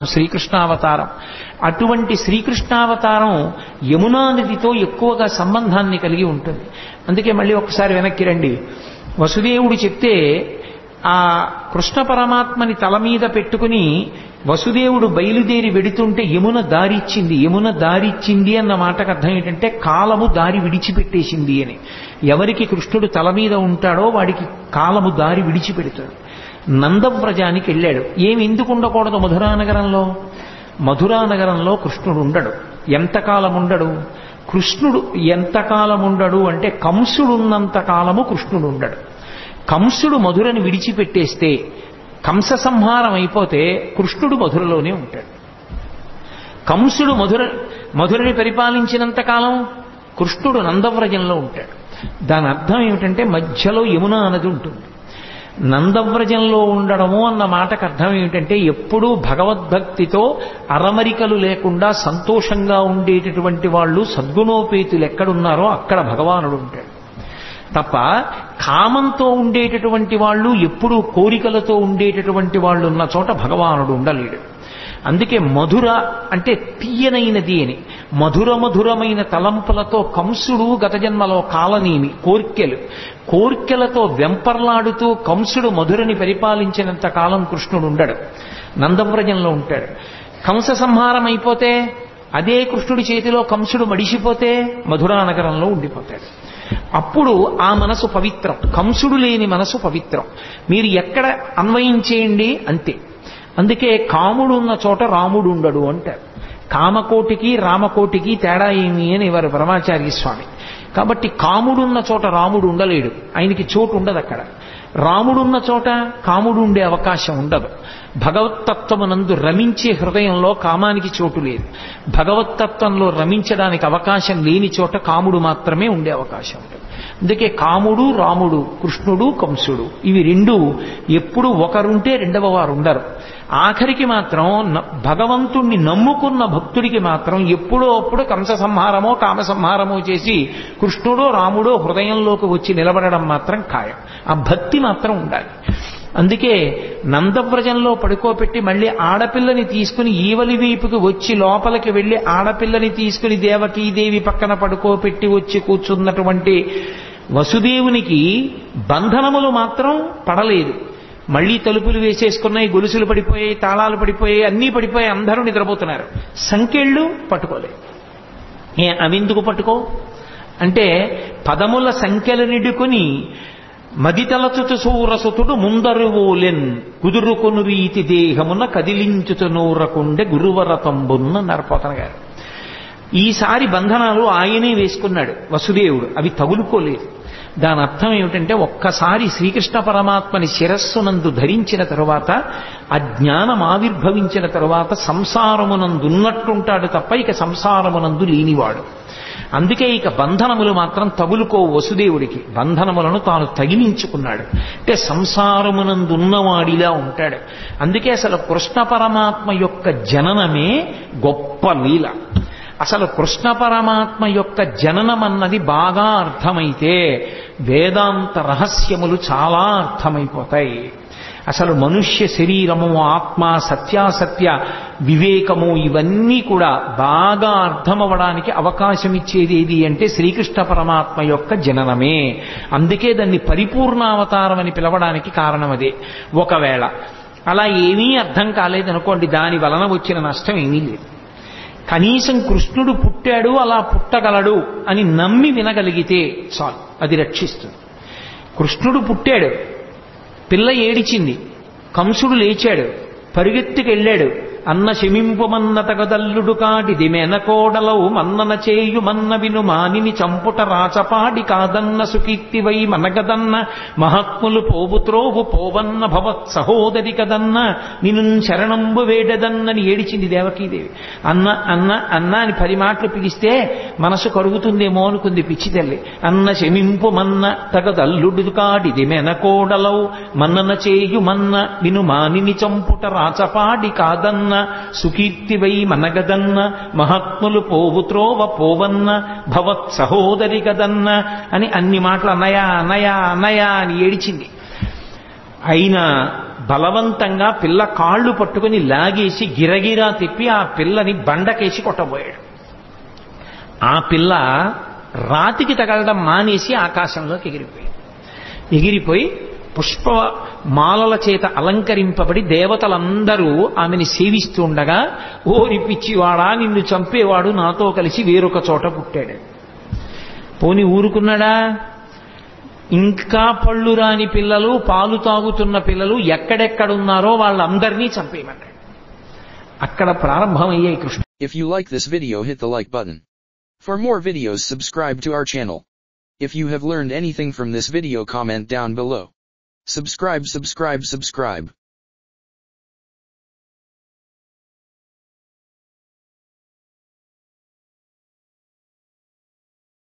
శ్రీకృష్ణావతారం. అటువంటి శ్రీకృష్ణావతారం యమునా నదితో ఎక్కువగా సంబంధాన్ని కలిగి ఉంటుంది. అందుకే మళ్ళీ ఒకసారి వెనక్కి రండి. వసుదేవుడు చెప్తే ఆ కృష్ణ పరమాత్మని తల మీద పెట్టుకుని వసుదేవుడు బయలుదేరి వెడుతుంటే యమున దారిచ్చింది. యమున దారిచ్చింది అన్న మాటకు అర్థం ఏంటంటే కాలము దారి విడిచిపెట్టేసింది అని. ఎవరికి కృష్ణుడు తల మీద ఉంటాడో వాడికి కాలము దారి విడిచిపెడతాడు. నందవ్రజానికి వెళ్ళాడు. ఏమి ఎందుకు ఉండకూడదు మధురానగరంలో? మధురానగరంలో కృష్ణుడు ఉండడు. ఎంతకాలం ఉండడు? కృష్ణుడు ఎంతకాలం ఉండడు అంటే కంసుడు ఉన్నంత కాలము కృష్ణుడు ఉండడు. కంసుడు మధురని విడిచిపెట్టేస్తే, కంస సంహారం అయిపోతే కృష్ణుడు మధురలోనే ఉంటాడు. కంసుడు మధురని పరిపాలించినంత కాలం కృష్ణుడు నందవ్రజంలో ఉంటాడు. దాని అర్థం ఏమిటంటే మధ్యలో యమునా నది ఉంటుంది. నందవ్రజంలో ఉండడము అన్న మాటకు అర్థం ఏమిటంటే ఎప్పుడూ భగవద్భక్తితో అరమరికలు లేకుండా సంతోషంగా ఉండేటటువంటి వాళ్ళు సద్గుణోపేతులు ఎక్కడున్నారో అక్కడ భగవానుడు ఉంటాడు తప్ప కామంతో ఉండేటటువంటి వాళ్ళు, ఎప్పుడూ కోరికలతో ఉండేటటువంటి వాళ్ళు ఉన్న చోట భగవానుడు ఉండలేడు. అందుకే మధుర అంటే తీయనైనది అని. మధురమైన తలంపులతో కంసుడు గత జన్మలో కాలనేమి కోర్కెలతో వెంపర్లాడుతూ కంసుడు మధురని పరిపాలించినంత కాలం కృష్ణుడు ఉండడు, నందవ్రజంలో ఉంటాడు. కంస సంహారం అయిపోతే అదే కృష్ణుడి చేతిలో కంసుడు మడిసిపోతే మధురానగరంలో ఉండిపోతాడు. అప్పుడు ఆ మనసు పవిత్రం. కంసుడు లేని మనసు పవిత్రం. మీరు ఎక్కడ అన్వయించేయండి అంతే. అందుకే కాముడు ఉన్న చోట రాముడు ఉండడు అంటారు. కామకోటికి రామకోటికి తేడా ఏమి అని వారు బ్రహ్మాచార్య స్వామి. కాబట్టి కాముడున్న చోట రాముడు ఉండలేడు, ఆయనకి చోటు ఉండదు అక్కడ. రాముడున్న చోట కాముడు ఉండే అవకాశం ఉండదు. భగవత్తత్వమునందు రమించే హృదయంలో కామానికి చోటు లేదు. భగవత్తత్వంలో రమించడానికి అవకాశం లేని చోట కాముడు మాత్రమే ఉండే అవకాశం ఉంటుంది. అందుకే కాముడు రాముడు, కృష్ణుడు కంసుడు, ఇవి రెండు ఎప్పుడు ఒకరుంటే రెండవ వారు ఉండరు. ఆఖరికి మాత్రం భగవంతుణ్ణి నమ్ముకున్న భక్తుడికి మాత్రం ఎప్పుడో అప్పుడు కంస సంహారమో కామ సంహారమో చేసి కృష్ణుడో రాముడో హృదయంలోకి వచ్చి నిలబడడం మాత్రం ఖాయం. ఆ భక్తి మాత్రం ఉండాలి. అందుకే నందవ్రజంలో పడుకోబెట్టి మళ్ళీ ఆడపిల్లని తీసుకుని ఈవలి వైపుకి వచ్చి లోపలికి వెళ్ళి ఆడపిల్లని తీసుకుని దేవకీదేవి పక్కన పడుకోబెట్టి వచ్చి కూర్చున్నటువంటి వసుదేవునికి బంధనములు మాత్రం పడలేదు. మళ్లీ తలుపులు వేసేసుకున్నాయి, గొలుసులు పడిపోయాయి, తాళాలు పడిపోయాయి, అన్నీ పడిపోయాయి, అందరూ నిద్రపోతున్నారు. సంకెళ్ళు పట్టుకోలేదు. అవెందుకు పట్టుకో అంటే పదముల సంఖ్యలు నిడుకుని మదితలచుతు సూరసుతుడు ముందరువోలెన్ కుదురుకొను రీతి దేహమున కదిలించుతు నూరకుండే గురువరతంబున్న నరపోతన గారు. ఈసారి బంధనాలు ఆయనే వేసుకున్నాడు వసుదేవుడు, అవి తగులుకోలేదు. దాని అర్థం ఏమిటంటే ఒక్కసారి శ్రీకృష్ణ పరమాత్మని శిరస్సునందు ధరించిన తరువాత, ఆ జ్ఞానం ఆవిర్భవించిన తరువాత సంసారమునందున్నట్టుంటాడు తప్ప ఇక సంసారమునందు లేనివాడు. అందుకే ఇక బంధనములు మాత్రం తగులుకో వసుదేవుడికి. బంధనములను తాను తగిలించుకున్నాడు అంటే సంసారమునందున్నవాడిలా ఉంటాడు. అందుకే అసలు కృష్ణ పరమాత్మ యొక్క జననమే గొప్ప లీల. అసలు కృష్ణ పరమాత్మ యొక్క జననం అన్నది బాగా అర్థమైతే వేదాంత రహస్యములు చాలా అర్థమైపోతాయి. అసలు మనుష్య శరీరము, ఆత్మ, సత్యాసత్య వివేకము ఇవన్నీ కూడా బాగా అర్థమవడానికి అవకాశం ఇచ్చేది ఏది అంటే శ్రీకృష్ణ పరమాత్మ యొక్క జననమే. అందుకే దాన్ని పరిపూర్ణావతారం అని పిలవడానికి కారణం అదే. ఒకవేళ అలా ఏమీ అర్థం కాలేదనుకోండి, దాని వలన వచ్చిన నష్టం ఏమీ లేదు. కనీసం కృష్ణుడు పుట్టాడు, అలా పుట్టగలడు అని నమ్మి వినగలిగితే చాలు, అది రక్షిస్తుంది. కృష్ణుడు పుట్టాడు, పిల్ల ఏడిచింది, కంసుడు లేచాడు, పరిగెత్తుకెళ్ళాడు. అన్న శమింపుమన్న తగదల్లుడు కాటిది మెనకోడలవు మన్నన చేయు మన్న విను మానిని చంపుట రాచపాడి కాదన్న సుకీర్తివై మనగదన్న మహాత్ములు పోవుత్రోవు పోవన్న భవత్ సహోదరి కదన్న నిను శరణంబు వేడదన్నని ఏడిచింది దేవకీదేవి. అన్న అన్న అన్న అని 10 మాటలు పిలిస్తే మనసు కరుగుతుందేమో అనుకుంది పిచ్చి తల్లి. అన్న శమింపుమన్న తగదల్లుడు కాటిది మెనకోడలవు మన్నన చేయు మన్న విను మానిని చంపుట రాచపాడి కాదన్న సుకీర్తివై మనగదన్న మహాత్ములు పోవుత్రోవ పోవన్న భవత్ సహోదరి గదన్న అని అన్ని మాటలు అన్నయా అన్నయా అన్నయా అని ఏడిచింది. అయినా బలవంతంగా పిల్ల కాళ్ళు పట్టుకుని లాగేసి గిరగిరా తిప్పి ఆ పిల్లని బండకేసి కొట్టబోయాడు. ఆ పిల్ల రాతికి తగలడం మానేసి ఆకాశంలోకి ఎగిరిపోయి పుష్ప మాలల చేత అలంకరింపబడి దేవతలందరూ ఆమెని సేవిస్తూ ఉండగా, ఓరి పిచ్చివాడా, నిన్ను చంపేవాడు నాతో కలిసి వేరొక చోట పుట్టాడు. పోని ఊరుకున్నాడా? ఇంకా పళ్ళు రాని పిల్లలు, పాలు తాగుతున్న పిల్లలు ఎక్కడెక్కడున్నారో వాళ్ళందరినీ చంపేయమన్నాడు. అక్కడ ప్రారంభమయ్యాయి Krishna. If you like this video, hit the like button. For more videos, subscribe to our channel. If you have learned anything from this video, comment down below. Subscribe.